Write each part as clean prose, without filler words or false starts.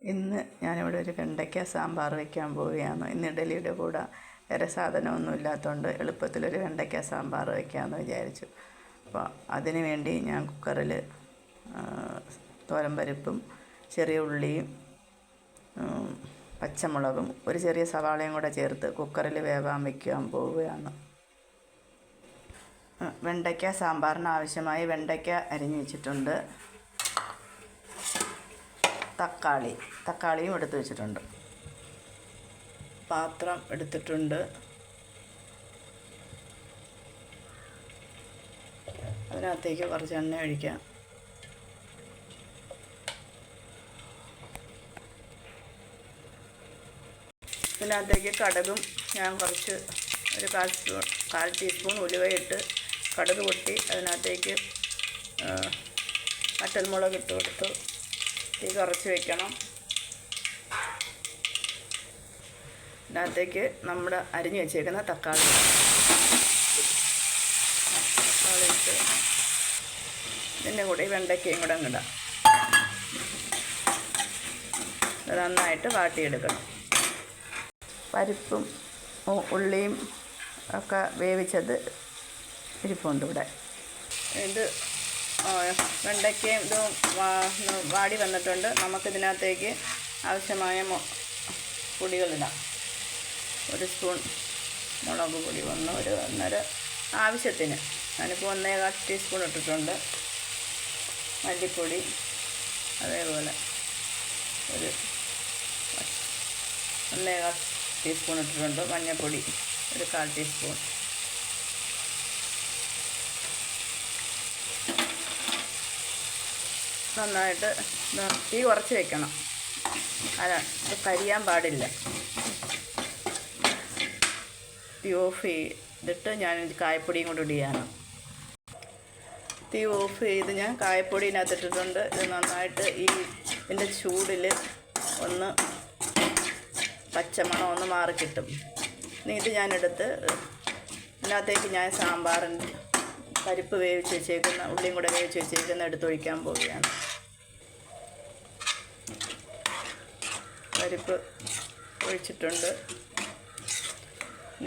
ഇന്ന് ഞാനിവിടെ ഒരു വെണ്ടയ്ക്ക സാമ്പാർ വയ്ക്കാൻ പോവുകയാണ്. ഇന്ന് ഇഡലിയുടെ കൂടെ വേറെ സാധനമൊന്നും ഇല്ലാത്തതുകൊണ്ട് എളുപ്പത്തിലൊരു വെണ്ടയ്ക്ക സാമ്പാർ വയ്ക്കാമെന്ന് വിചാരിച്ചു. അപ്പോൾ അതിന് വേണ്ടി ഞാൻ കുക്കറിൽ തോരമ്പരിപ്പും ചെറിയ ഉള്ളിയും പച്ചമുളകും ഒരു ചെറിയ സവാളയും കൂടെ ചേർത്ത് കുക്കറിൽ വേവാൻ വയ്ക്കാൻ പോവുകയാണ്. വെണ്ടയ്ക്ക സാമ്പാറിന് ആവശ്യമായി വെണ്ടയ്ക്ക അരിഞ്ഞു വെച്ചിട്ടുണ്ട്. തക്കാളിയും എടുത്ത് വെച്ചിട്ടുണ്ട്. പാത്രം എടുത്തിട്ടുണ്ട്. അതിനകത്തേക്ക് കുറച്ച് എണ്ണ ഒഴിക്കാം. ഇതിനകത്തേക്ക് കടുകും ഞാൻ കുറച്ച് ഒരു കാൽ ടീസ്പൂൺ ഉലുവയിട്ട് കടുക് പൊട്ടി അതിനകത്തേക്ക് വറ്റൽമുളക് ഇട്ട് കൊടുത്തു. തീ കുറച്ച് വയ്ക്കണം. ഇതിനകത്തേക്ക് നമ്മുടെ അരിഞ്ഞ് വെച്ചേക്കുന്ന തക്കാളി ഇട്ട് ഇതിൻ്റെ കൂടെ വെണ്ടയ്ക്കയും കൂടെ ഇടാം. ഇത് നന്നായിട്ട് വാട്ടിയെടുക്കണം. പരിപ്പും ഉള്ളിയും ഒക്കെ വേവിച്ചത് ഇരിപ്പുണ്ട് ഇവിടെ. ഇത് വെണ്ടയ്ക്കയും ഇതും വാടി വന്നിട്ടുണ്ട്. നമുക്കിതിനകത്തേക്ക് ആവശ്യമായ പൊടികളിടാം. ഒരു സ്പൂൺ മുളക് പൊടി, ഒന്നര ആവശ്യത്തിന്. ഞാനിപ്പോൾ 1.25 ടീസ്പൂൺ ഇട്ടിട്ടുണ്ട്. മല്ലിപ്പൊടി അതേപോലെ ഒരു 1.25 ടീസ്പൂൺ ഇട്ടിട്ടുണ്ട്. മഞ്ഞൾപ്പൊടി ഒരു 1/4 ടീസ്പൂൺ. നന്നായിട്ട് തീ കുറച്ച് വെക്കണം. ഇത് കരിയാൻ പാടില്ല. തീ ഓഫ് ചെയ്തിട്ട് ഞാൻ കായപ്പൊടിയും കൂടി ഇടുകയാണ്. തീ ഓഫ് ചെയ്ത് ഞാൻ കായപ്പൊടി ഇതിനകത്തിട്ടിട്ടുണ്ട്. ഇത് നന്നായിട്ട് ഇതിൻ്റെ ചൂടിൽ ഒന്ന് പച്ചമണം ഒന്ന് മാറിക്കിട്ടും. ഇനി ഇത് ഞാനെടുത്ത് ഇതിനകത്തേക്ക് ഞാൻ സാമ്പാറിൻ്റെ പരിപ്പ് വേവിച്ച് വെച്ചേക്കുന്ന ഉള്ളിയും കൂടെ വേവിച്ച് വെച്ചേക്കുന്ന എടുത്തൊഴിക്കാൻ പോവുകയാണ്. പരിപ്പ് ഒഴിച്ചിട്ടുണ്ട്.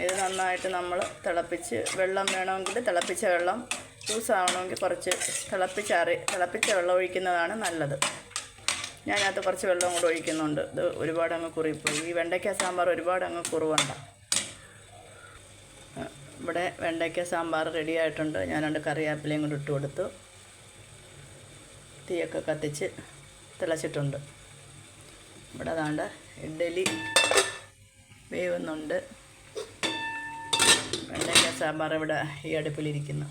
ഇത് നന്നായിട്ട് നമ്മൾ തിളപ്പിച്ച് വെള്ളം വേണമെങ്കിൽ തിളപ്പിച്ച വെള്ളം ലൂസാവണമെങ്കിൽ കുറച്ച് തിളപ്പിച്ച വെള്ളം ഒഴിക്കുന്നതാണ് നല്ലത്. ഞാനകത്ത് കുറച്ച് വെള്ളം കൂടെ ഒഴിക്കുന്നുണ്ട്. ഇത് ഒരുപാട് അങ്ങ് കുറിപ്പോയി. ഈ വെണ്ടയ്ക്ക സാമ്പാർ ഒരുപാട് അങ്ങ് കുറുവണ്ട. ഇവിടെ വെണ്ടയ്ക്ക സാമ്പാർ റെഡി ആയിട്ടുണ്ട്. ഞാൻ 2 കറിവേപ്പിലയും കൂടി ഇട്ട് കൊടുത്തു. തീയൊക്കെ കത്തിച്ച് തിളച്ചിട്ടുണ്ട്. ഇവിടെ അതാണ്ട് ഇഡ്ഡലി വേവുന്നുണ്ട്. വെണ്ടയ്ക്ക സാമ്പാർ ഇവിടെ ഈ അടുപ്പിലിരിക്കുന്നു.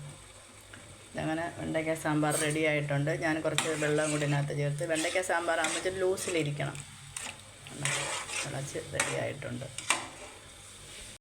ഇതങ്ങനെ വെണ്ടയ്ക്ക സാമ്പാർ റെഡി ആയിട്ടുണ്ട്. ഞാൻ കുറച്ച് വെള്ളം കൂടി ഇതിനകത്ത് ചേർത്ത്. വെണ്ടയ്ക്ക സാമ്പാർ ആകുമ്പോൾ ലൂസിലിരിക്കണം. തിളച്ച് റെഡി ആയിട്ടുണ്ട്.